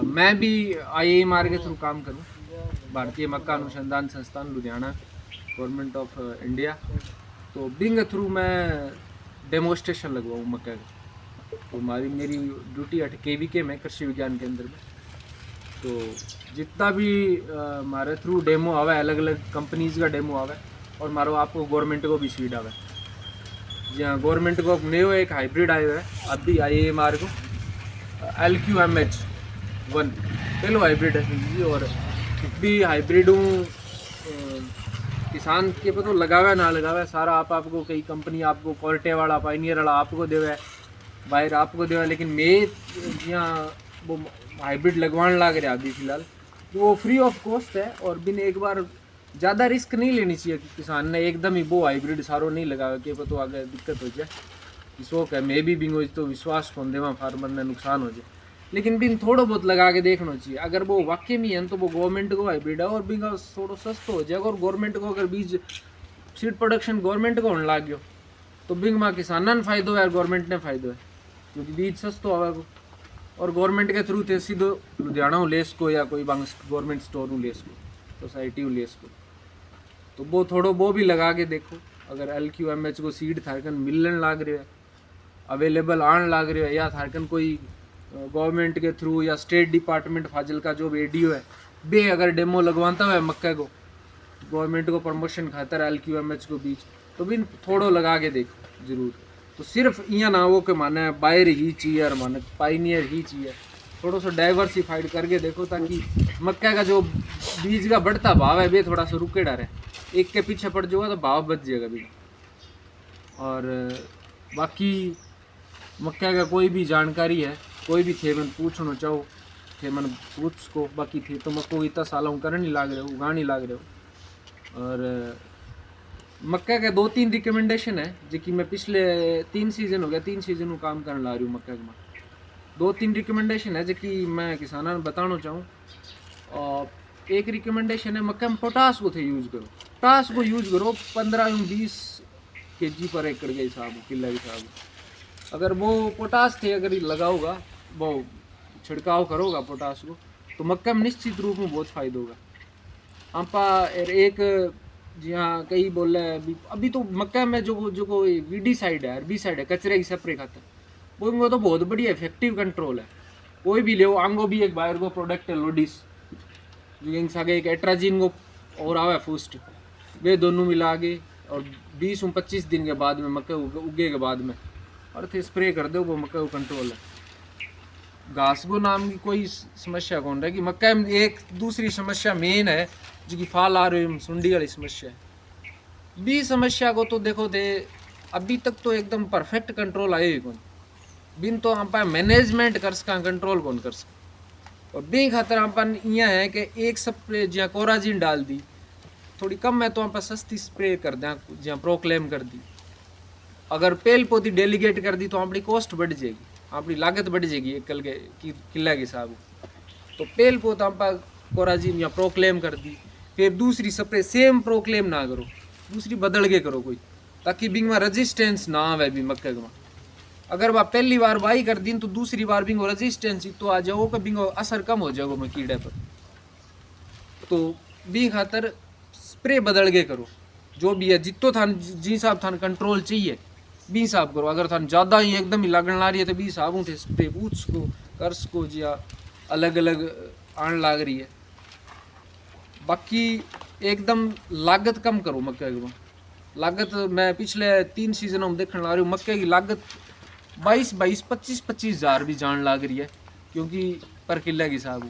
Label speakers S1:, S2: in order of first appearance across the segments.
S1: मैं भी IIMR के थ्रू काम करूँ, भारतीय मक्का अनुसंधान संस्थान लुधियाना, गवर्नमेंट ऑफ इंडिया। तो बिंग के थ्रू मैं डेमोस्ट्रेशन लगवाऊँ मक्का का। तो मेरी ड्यूटी 8 KVK में, कृषि विज्ञान केंद्र में। तो जितना भी हमारे थ्रू डेमो आवे, अलग अलग कंपनीज का डेमो आवे, और मारो आपको गवर्नमेंट को भी सीड आवे। जी हाँ, गवर्नमेंट को नयो एक हाइब्रिड आयो है अभी IIMR को, LQMH1 पहलो हाइब्रिड है जी। और भी हाइब्रिड हूँ किसान के पता लगावे ना लगावे सारा आपको कई कंपनी आपको क्वालिटी वाला पाइनियर वाला आपको देवे, बाहर आपको देवे, लेकिन मैं यहाँ वो हाइब्रिड लगवाने लग रहा अभी फिलहाल, तो वो फ्री ऑफ कॉस्ट है। और बिन एक बार ज़्यादा रिस्क नहीं लेनी चाहिए कि किसान ने एकदम ही वो हाइब्रिड सारो नहीं लगावे कि तो आगे दिक्कत हो जाए। शौक है मैं भी बिंगो तो विश्वास कौन देवा फार्मर ने नुकसान हो जाए, लेकिन बिन थोड़ा बहुत लगा के देखना चाहिए। अगर वो वाकई में है तो वो गवर्नमेंट को हाइब्रिड है और बिंगा थोड़ा सस्ता हो जाएगा। और गवर्नमेंट को अगर बीज सीड प्रोडक्शन गवर्नमेंट को होने लग गयो तो बिंग में किसाना ने फायदो है और गवर्नमेंट ने फायदो है, क्योंकि बीज सस्तो आवेगा। और गवर्नमेंट के थ्रू थे सीधो लुधियाना ले सको या कोई गवर्नमेंट स्टोर ले सको, सोसाइटी ले सको। तो वो थोड़ो वो भी लगा के देखो। अगर LQMH को सीड थारकन मिलने लग रहे है, अवेलेबल आने लग रहे है, या थारकन कोई गवर्नमेंट के थ्रू या स्टेट डिपार्टमेंट फाजिलका जो ADO है बे अगर डेमो लगवाता है मक्का को गवर्नमेंट को प्रमोशन खातर LQMH को बीच, तो भी थोड़ो लगा के देखो जरूर। तो सिर्फ यहाँ ना हो कि माने बायर ही चाहिए और माने पाइनियर ही चाहिए, थोड़ा सा डाइवर्सिफाइड करके देखो, ताकि मक्का का जो बीज का बढ़ता भाव है वे थोड़ा सा रुके रहे, एक के पीछे पड़ जाएगा तो भाव बच जाएगा भी। और बाकी मक्का का कोई भी जानकारी है, कोई भी थे मन पूछना चाहो थे मन पूछ को, बाकी थे तो मक्को इतना साल करने नहीं लाग रहे हो, उगाने लाग रहे हो। और मक्का के 2-3 रिकमेंडेशन है जो कि मैं पिछले 3 सीजन हो गया, 3 सीजन काम करने ला रही हूँ मक्का में। 2-3 रिकमेंडेशन है जो कि मैं किसानों ने बताना चाहूँ। और एक रिकमेंडेशन है मक्का में पोटास को थे यूज़ करो, पोटास को यूज़ करो 15-20 kg पर एकड़ के हिसाब किला के हिसाब। अगर वो पोटास थे अगर लगाओगा, वो छिड़काव करोगा पोटास को, तो मक्का में निश्चित रूप में बहुत फ़ायदा होगा। आपा एक जी हाँ कई बोल रहे हैं अभी तो मक्का में जो कोई वीडीसाइड है, हर्बिसाइड है, कचरे की स्प्रे खातर, वो तो बहुत बढ़िया इफेक्टिव कंट्रोल है। कोई भी ले आंगो भी एक बाहर को प्रोडक्ट है लोडिस, जो सागे एक एट्राजीन को और आवे फूस्ट, वे दोनों मिला के और 20-25 दिन के बाद में मक्का उगे के बाद में और थे स्प्रे कर दो, वो मक्का को कंट्रोल है। घास को नाम की कोई समस्या कौन रहे कि मक्का में एक दूसरी समस्या मेन है जो कि फाल आ रही है, सुंडी वाली समस्या है। बी समस्या को तो देखो थे अभी तक तो एकदम परफेक्ट कंट्रोल आए ही कौन, बिन तो आप मैनेजमेंट कर सका कंट्रोल कौन कर सका। और बी खातर अपन यहाँ है कि एक स्प्रे जहाँ कोराजिन डाल दी थोड़ी कम है तो आप सस्ती स्प्रे कर दें, जहाँ प्रोक्लेम कर दी। अगर पेल पौधी डेलीगेट कर दी तो अपनी कॉस्ट बढ़ जाएगी, अपनी लागत बढ़ जाएगी एक कल के किला के हिसाब। तो पेल पौधा आप कोराजिन या प्रोक्लेम कर दी, फिर दूसरी स्प्रे सेम प्रोक्लेम ना करो, दूसरी बदल के करो कोई, ताकि बिंग में रजिस्टेंस ना आवे भी मक्के में। अगर वह पहली बार वाई कर दी तो दूसरी बार बिंगो रजिस्टेंस तो आ जाओ का बिंगो असर कम हो जाएगा मैं कीड़े पर। तो बी खातर स्प्रे बदल के करो, जो भी है जितो थान जी साहब थान कंट्रोल चाहिए बी हिसाब करो। अगर थान ज़्यादा ही एकदम ही लगन ला रही है तो बी हिसाब थे स्प्रे पूछ को कर्स को जी अलग अलग आन लाग रही है। बाकी एकदम लागत कम करो मक्के की। लागत मैं पिछले 3 सीजनों में देखने ला रही हूँ मक्के की लागत 22-25 हज़ार भी जान लाग रही है, क्योंकि पर किले के हिसाब,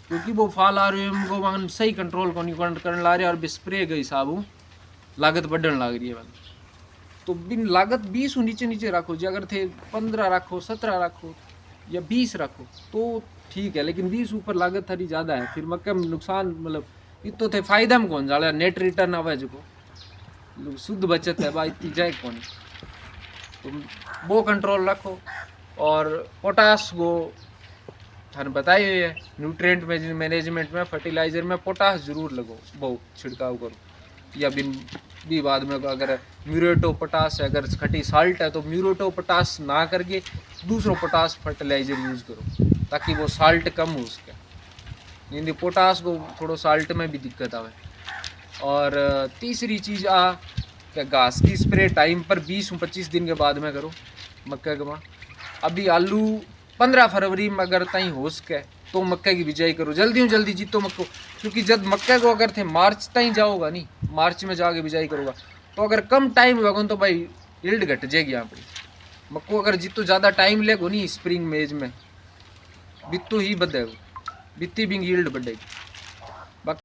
S1: क्योंकि वो फाल आ रही है उनको वहाँ सही कंट्रोल को नहीं करने ला रहे और स्प्रे के हिसाब लागत बढ़ने लग रही है। तो बिन लागत 20 नीचे रखो जी, अगर थे 15 रखो, 17 रखो या 20 रखो तो ठीक है, लेकिन 20 ऊपर लागत थोड़ी ज़्यादा है, फिर मक्का में नुकसान मतलब इतो थे फायदा में कौन ज़्यादा नेट रिटर्न आवे जो शुद्ध बचत है भाई इतनी जाए कौन। तो वो कंट्रोल रखो। और पोटास को थाने बताई हुई है न्यूट्रिएंट मैनेजमेंट में फर्टिलाइजर में पोटास जरूर लगो, वो छिड़काव करो। या बिन भी बाद में अगर म्यूरेटो पोटास है, अगर खटी साल्ट है तो म्यूरेटो पोटास ना करके दूसरों पोटास फर्टिलाइजर यूज़ करो ताकि वो साल्ट कम हो उसका। यानी पोटास को थोड़ो साल्ट में भी दिक्कत आवे। और तीसरी चीज़ आ कि घास की स्प्रे टाइम पर 20-25 दिन के बाद में करो मक्का के माँ। अभी आलू 15 फरवरी में अगर तई हो सके तो मक्के की बिजाई करो जल्दी जीतो मक्को, क्योंकि जब मक्के को अगर थे मार्च तई जाओगा नहीं, मार्च में जाके बिजाई करोगा तो अगर कम टाइम होगा तो भाई यील्ड घट जाएगी यहाँ पर मक्को। अगर जितो ज़्यादा टाइम लेगो नहीं स्प्रिंग मेज में बित्तो ही बढ़ेगा, बित्ती भी यील्ड बढ़ेगी।